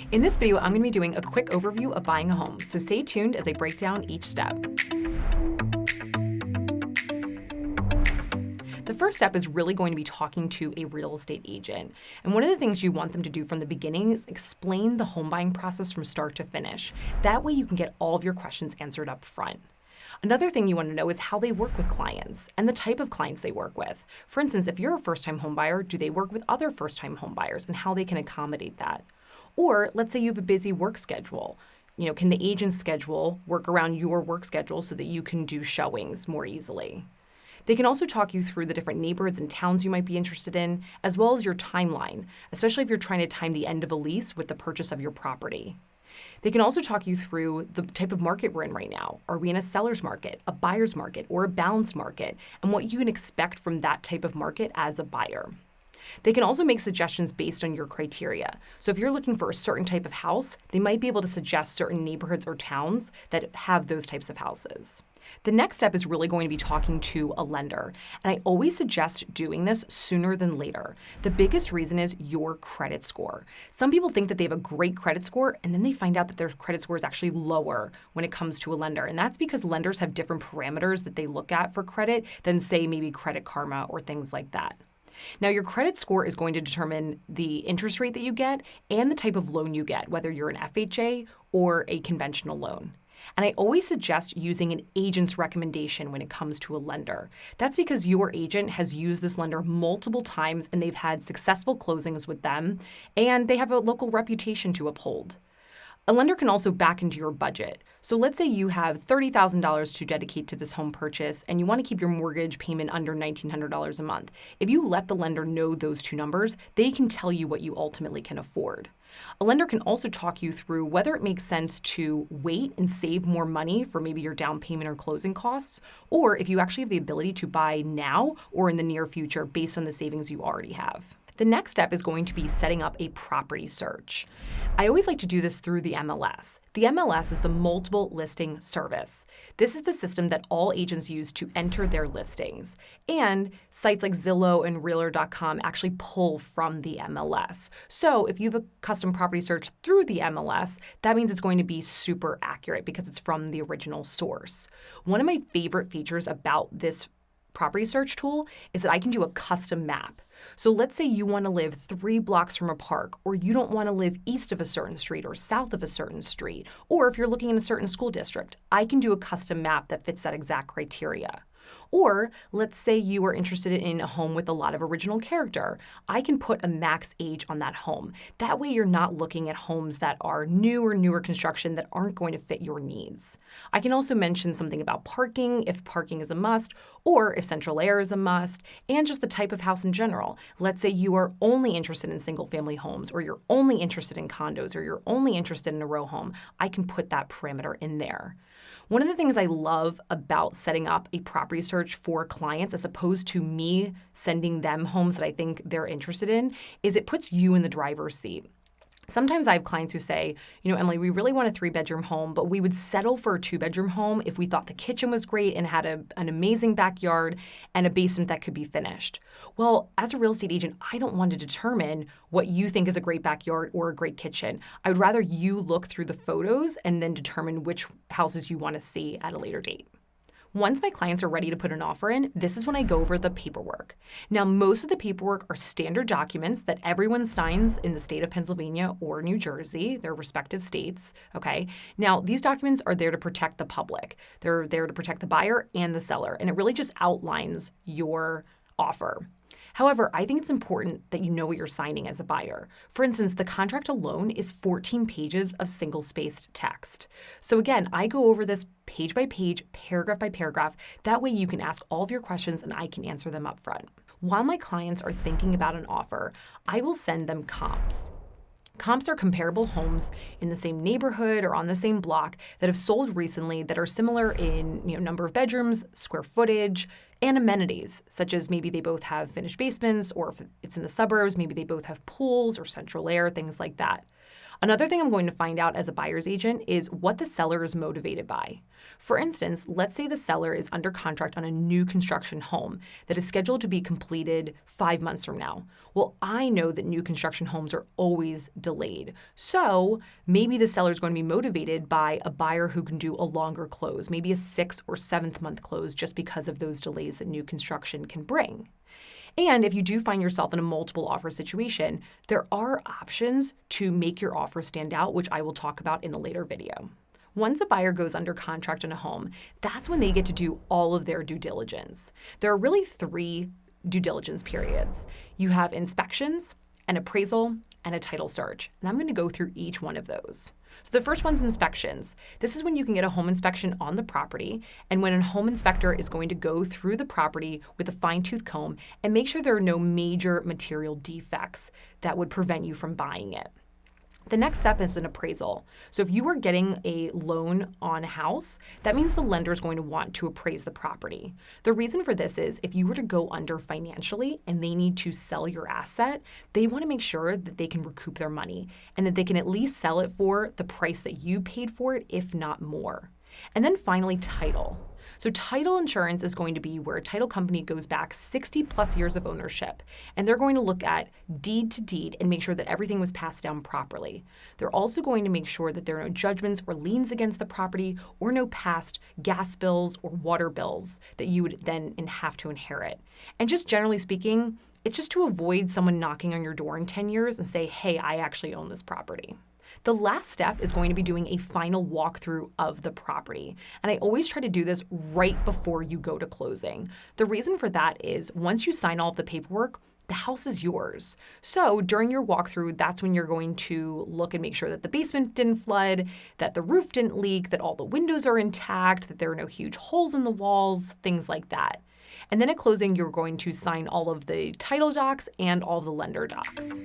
In this video, I'm going to be doing a quick overview of buying a home, so stay tuned as I break down each step. The first step is really going to be talking to a real estate agent. And one of the things you want them to do from the beginning is explain the home buying process from start to finish. That way you can get all of your questions answered up front. Another thing you want to know is how they work with clients and the type of clients they work with. For instance, if you're a first-time home buyer, do they work with other first-time home buyers and how they can accommodate that? Or let's say you have a busy work schedule. Can the agent's schedule work around your work schedule so that you can do showings more easily? They can also talk you through the different neighborhoods and towns you might be interested in, as well as your timeline, especially if you're trying to time the end of a lease with the purchase of your property. They can also talk you through the type of market we're in right now. Are we in a seller's market, a buyer's market, or a balanced market, and what you can expect from that type of market as a buyer. They can also make suggestions based on your criteria. So if you're looking for a certain type of house, they might be able to suggest certain neighborhoods or towns that have those types of houses. The next step is really going to be talking to a lender. And I always suggest doing this sooner than later. The biggest reason is your credit score. Some people think that they have a great credit score, and then they find out that their credit score is actually lower when it comes to a lender. And that's because lenders have different parameters that they look at for credit than, say, maybe Credit Karma or things like that. Now, your credit score is going to determine the interest rate that you get and the type of loan you get, whether you're an FHA or a conventional loan. And I always suggest using an agent's recommendation when it comes to a lender. That's because your agent has used this lender multiple times and they've had successful closings with them, and they have a local reputation to uphold. A lender can also back into your budget. So let's say you have $30,000 to dedicate to this home purchase and you want to keep your mortgage payment under $1,900 a month. If you let the lender know those two numbers, they can tell you what you ultimately can afford. A lender can also talk you through whether it makes sense to wait and save more money for maybe your down payment or closing costs, or if you actually have the ability to buy now or in the near future based on the savings you already have. The next step is going to be setting up a property search. I always like to do this through the MLS. The MLS is the multiple listing service. This is the system that all agents use to enter their listings. And sites like Zillow and Realtor.com actually pull from the MLS. So if you have a custom property search through the MLS, that means it's going to be super accurate because it's from the original source. One of my favorite features about this property search tool is that I can do a custom map. So let's say you want to live 3 blocks from a park, or you don't want to live east of a certain street or south of a certain street, or if you're looking in a certain school district, I can do a custom map that fits that exact criteria. Or let's say you are interested in a home with a lot of original character. I can put a max age on that home. That way you're not looking at homes that are new or newer construction that aren't going to fit your needs. I can also mention something about parking, if parking is a must, or if central air is a must, and just the type of house in general. Let's say you are only interested in single-family homes, or you're only interested in condos, or you're only interested in a row home. I can put that parameter in there. One of the things I love about setting up a property search for clients, as opposed to me sending them homes that I think they're interested in, is it puts you in the driver's seat. Sometimes I have clients who say, Emily, we really want a 3-bedroom home, but we would settle for a 2-bedroom home if we thought the kitchen was great and had an amazing backyard and a basement that could be finished. Well, as a real estate agent, I don't want to determine what you think is a great backyard or a great kitchen. I would rather you look through the photos and then determine which houses you want to see at a later date. Once my clients are ready to put an offer in, this is when I go over the paperwork. Now, most of the paperwork are standard documents that everyone signs in the state of Pennsylvania or New Jersey, their respective states, okay? Now, these documents are there to protect the public. They're there to protect the buyer and the seller, and it really just outlines your offer. However, I think it's important that you know what you're signing as a buyer. For instance, the contract alone is 14 pages of single-spaced text. So again, I go over this page by page, paragraph by paragraph. That way you can ask all of your questions and I can answer them up front. While my clients are thinking about an offer, I will send them comps. Comps are comparable homes in the same neighborhood or on the same block that have sold recently that are similar in number of bedrooms, square footage, and amenities, such as maybe they both have finished basements, or if it's in the suburbs, maybe they both have pools or central air, things like that. Another thing I'm going to find out as a buyer's agent is what the seller is motivated by. For instance, let's say the seller is under contract on a new construction home that is scheduled to be completed 5 months from now. Well, I know that new construction homes are always delayed. So maybe the seller is going to be motivated by a buyer who can do a longer close, maybe a 6th or 7th month close, just because of those delays that new construction can bring. And if you do find yourself in a multiple offer situation, there are options to make your offer stand out, which I will talk about in a later video. Once a buyer goes under contract on a home, that's when they get to do all of their due diligence. There are really 3 due diligence periods. You have inspections, an appraisal, and a title search. And I'm going to go through each one of those. So the first one's inspections. This is when you can get a home inspection on the property, and when a home inspector is going to go through the property with a fine-tooth comb and make sure there are no major material defects that would prevent you from buying it. The next step is an appraisal. So if you are getting a loan on a house, that means the lender is going to want to appraise the property. The reason for this is if you were to go under financially and they need to sell your asset, they want to make sure that they can recoup their money and that they can at least sell it for the price that you paid for it, if not more. And then finally, title. So title insurance is going to be where a title company goes back 60 plus years of ownership, and they're going to look at deed to deed and make sure that everything was passed down properly. They're also going to make sure that there are no judgments or liens against the property or no past gas bills or water bills that you would then have to inherit. And just generally speaking, it's just to avoid someone knocking on your door in 10 years and say, hey, I actually own this property. The last step is going to be doing a final walkthrough of the property. And I always try to do this right before you go to closing. The reason for that is once you sign all of the paperwork, the house is yours. So during your walkthrough, that's when you're going to look and make sure that the basement didn't flood, that the roof didn't leak, that all the windows are intact, that there are no huge holes in the walls, things like that. And then at closing, you're going to sign all of the title docs and all the lender docs.